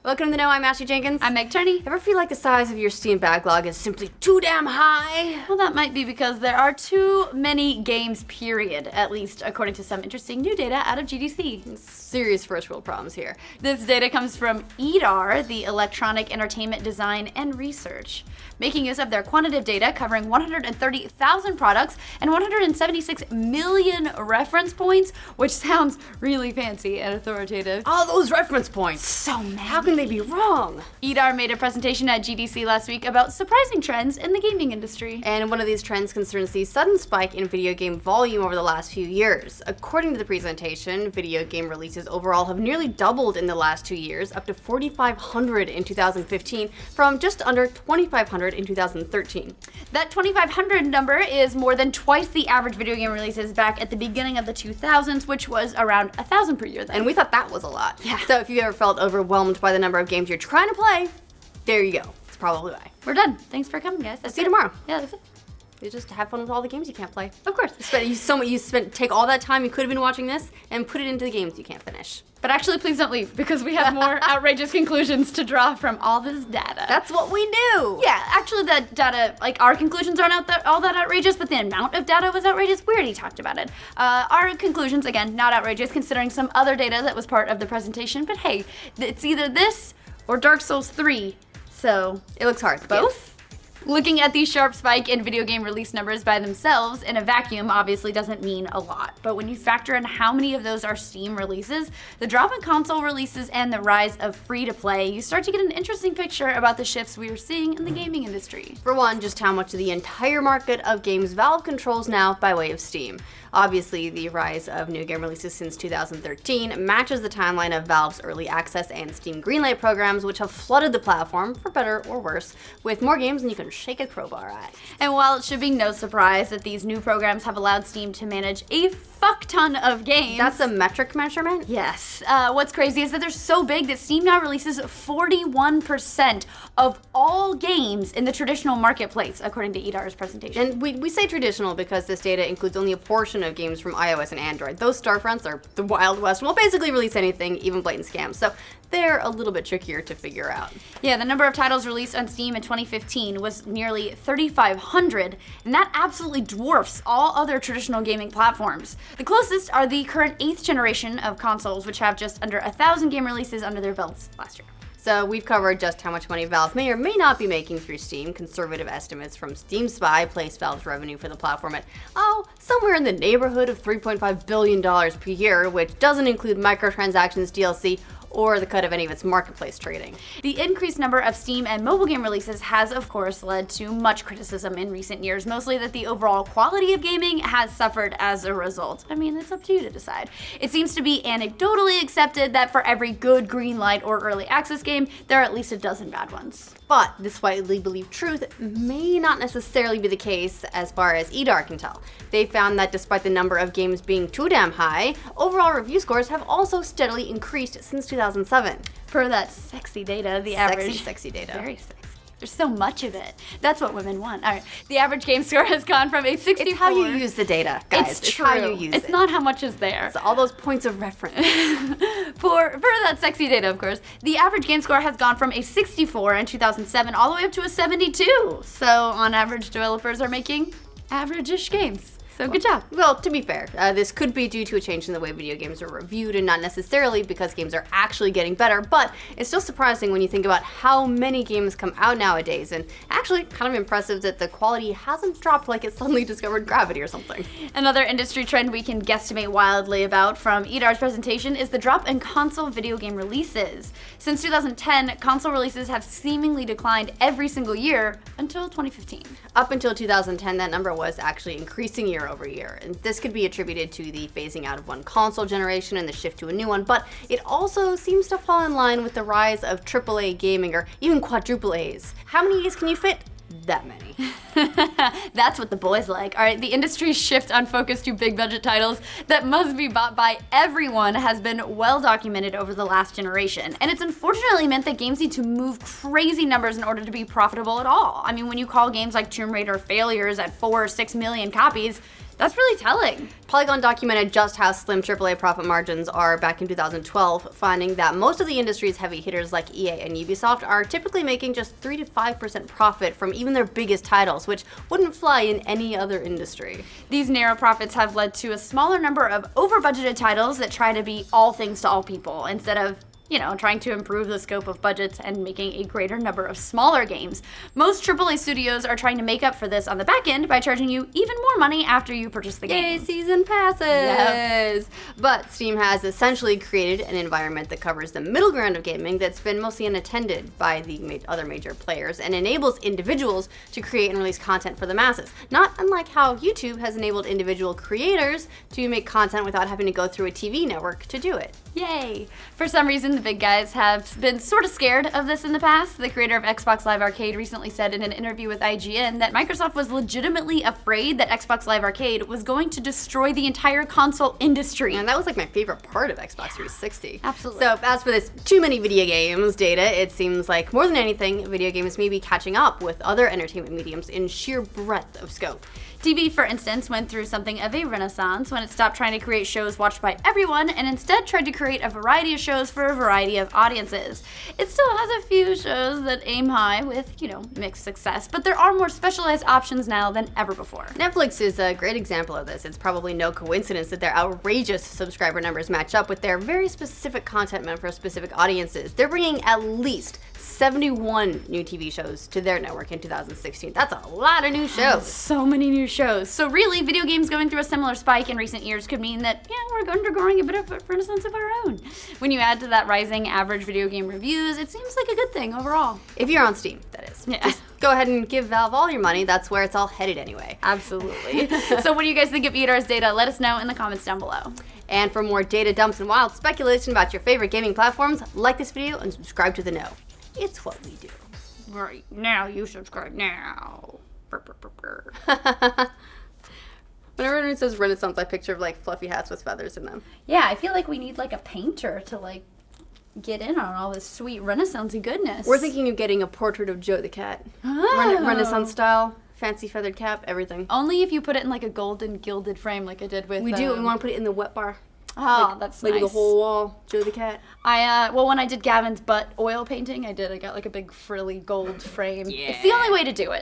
Welcome to the Know. I'm Ashley Jenkins. I'm Turney. Ever feel like the size of your Steam backlog is simply too damn high? Well, that might be because there are too many games, period, at least according to some interesting new data out of GDC. Serious first world problems here. This data comes from Eddy, the Electronic Entertainment Design and Research, making use of their quantitative data covering 130,000 products and 176 million reference points, which sounds really fancy and authoritative. All those reference points. So many. How can they be wrong? Eddy made a presentation at GDC last week about surprising trends in the gaming industry. And one of these trends concerns the sudden spike in video game volume over the last few years. According to the presentation, video game releases overall have nearly doubled in the last 2 years, up to 4,500 in 2015 from just under 2,500 in 2013. That 2,500 number is more than twice the average video game releases back at the beginning of the 2000s, which was around 1,000 per year then. And we thought that was a lot. Yeah. So if you ever felt overwhelmed by the number of games you're trying to play, there you go. It's probably why. We're done. Thanks for coming, guys. See you tomorrow. Yeah, that's it. You just have fun with all the games you can't play. Of course. Take all that time you could have been watching this and put it into the games you can't finish. But actually, please don't leave, because we have more outrageous conclusions to draw from all this data. That's what we do! Yeah, actually that data, our conclusions aren't all that outrageous, but the amount of data was outrageous. We already talked about it. Our conclusions, again, not outrageous, considering some other data that was part of the presentation, but hey, it's either this or Dark Souls 3, so... It looks hard. Both? Looking at the sharp spike in video game release numbers by themselves in a vacuum obviously doesn't mean a lot. But when you factor in how many of those are Steam releases, the drop in console releases, and the rise of free-to-play, you start to get an interesting picture about the shifts we are seeing in the gaming industry. For one, just how much of the entire market of games Valve controls now by way of Steam. Obviously, the rise of new game releases since 2013 matches the timeline of Valve's early access and Steam Greenlight programs, which have flooded the platform, for better or worse, with more games than you can shake a crowbar at. And while it should be no surprise that these new programs have allowed Steam to manage a fuck ton of games. That's a metric measurement? Yes. What's crazy is that they're so big that Steam now releases 41% of all games in the traditional marketplace, according to Eddy's presentation. And we say traditional because this data includes only a portion of games from iOS and Android. Those storefronts are the Wild West and will basically release anything, even blatant scams. So they're a little bit trickier to figure out. Yeah, the number of titles released on Steam in 2015 was nearly 3,500, and that absolutely dwarfs all other traditional gaming platforms. The closest are the current 8th generation of consoles, which have just under 1,000 game releases under their belts last year. So we've covered just how much money Valve may or may not be making through Steam. Conservative estimates from Steam Spy place Valve's revenue for the platform at, somewhere in the neighborhood of $3.5 billion per year, which doesn't include microtransactions, DLC, or the cut of any of its marketplace trading. The increased number of Steam and mobile game releases has, of course, led to much criticism in recent years, mostly that the overall quality of gaming has suffered as a result. I mean, it's up to you to decide. It seems to be anecdotally accepted that for every good green light or early access game, there are at least a dozen bad ones. But this widely believed truth may not necessarily be the case as far as Eddy can tell. They found that despite the number of games being too damn high, overall review scores have also steadily increased since 2007. Per that sexy data, the average... Sexy data. Very sexy. There's so much of it. That's what women want. All right. The average game score has gone from a 64... It's how you use the data, guys. It's true. How you use it. It's not how much is there. It's all those points of reference. For that sexy data, of course, the average game score has gone from a 64 in 2007 all the way up to a 72. So, on average, developers are making average-ish games. So good job. Well, to be fair, this could be due to a change in the way video games are reviewed and not necessarily because games are actually getting better, but it's still surprising when you think about how many games come out nowadays, and actually kind of impressive that the quality hasn't dropped like it suddenly discovered gravity or something. Another industry trend we can guesstimate wildly about from Eddy's presentation is the drop in console video game releases. Since 2010, console releases have seemingly declined every single year until 2015. Up until 2010, that number was actually increasing year over year, and this could be attributed to the phasing out of one console generation and the shift to a new one, but it also seems to fall in line with the rise of AAA gaming, or even quadruple A's. How many A's can you fit? That many. That's what the boys like. All right, the industry's shift on focus to big budget titles that must be bought by everyone has been well documented over the last generation. And it's unfortunately meant that games need to move crazy numbers in order to be profitable at all. I mean, when you call games like Tomb Raider failures at 4 or 6 million copies, That's really telling. Polygon documented just how slim AAA profit margins are back in 2012, finding that most of the industry's heavy hitters like EA and Ubisoft are typically making just 3 to 5% profit from even their biggest titles, which wouldn't fly in any other industry. These narrow profits have led to a smaller number of over-budgeted titles that try to be all things to all people, instead of trying to improve the scope of budgets and making a greater number of smaller games. Most AAA studios are trying to make up for this on the back end by charging you even more money after you purchase the game. Yay, season passes! Yep. But Steam has essentially created an environment that covers the middle ground of gaming that's been mostly unattended by the other major players and enables individuals to create and release content for the masses. Not unlike how YouTube has enabled individual creators to make content without having to go through a TV network to do it. Yay! For some reason, the big guys have been sort of scared of this in the past. The creator of Xbox Live Arcade recently said in an interview with IGN that Microsoft was legitimately afraid that Xbox Live Arcade was going to destroy the entire console industry. And that was like my favorite part of Xbox 360. Absolutely. So as for this too many video games data, it seems like more than anything, video games may be catching up with other entertainment mediums in sheer breadth of scope. TV, for instance, went through something of a renaissance when it stopped trying to create shows watched by everyone and instead tried to create a variety of shows for a variety of audiences. It still has a few shows that aim high with, mixed success, but there are more specialized options now than ever before. Netflix is a great example of this. It's probably no coincidence that their outrageous subscriber numbers match up with their very specific content meant for specific audiences. They're bringing at least 71 new TV shows to their network in 2016. That's a lot of new shows. So many new shows. So really, video games going through a similar spike in recent years could mean that, we're undergoing a bit of a renaissance of our own. When you add to that rising average video game reviews, it seems like a good thing overall. If you're on Steam, that is. Yeah. Just go ahead and give Valve all your money. That's where it's all headed anyway. Absolutely. So what do you guys think of EDR's data? Let us know in the comments down below. And for more data dumps and wild speculation about your favorite gaming platforms, like this video and subscribe to The Know. It's what we do. Right, now you subscribe now. Whenever anyone says Renaissance, I picture fluffy hats with feathers in them. Yeah, I feel like we need a painter to get in on all this sweet Renaissance-y goodness. We're thinking of getting a portrait of Joe the cat. Oh. Renaissance style, fancy feathered cap, everything. Only if you put it in a golden gilded frame like I did with... We do. We want to put it in the wet bar. Oh, that's nice. The whole wall, Joe the cat. When I did Gavin's butt oil painting, I got a big frilly gold frame. Yeah. It's the only way to do it.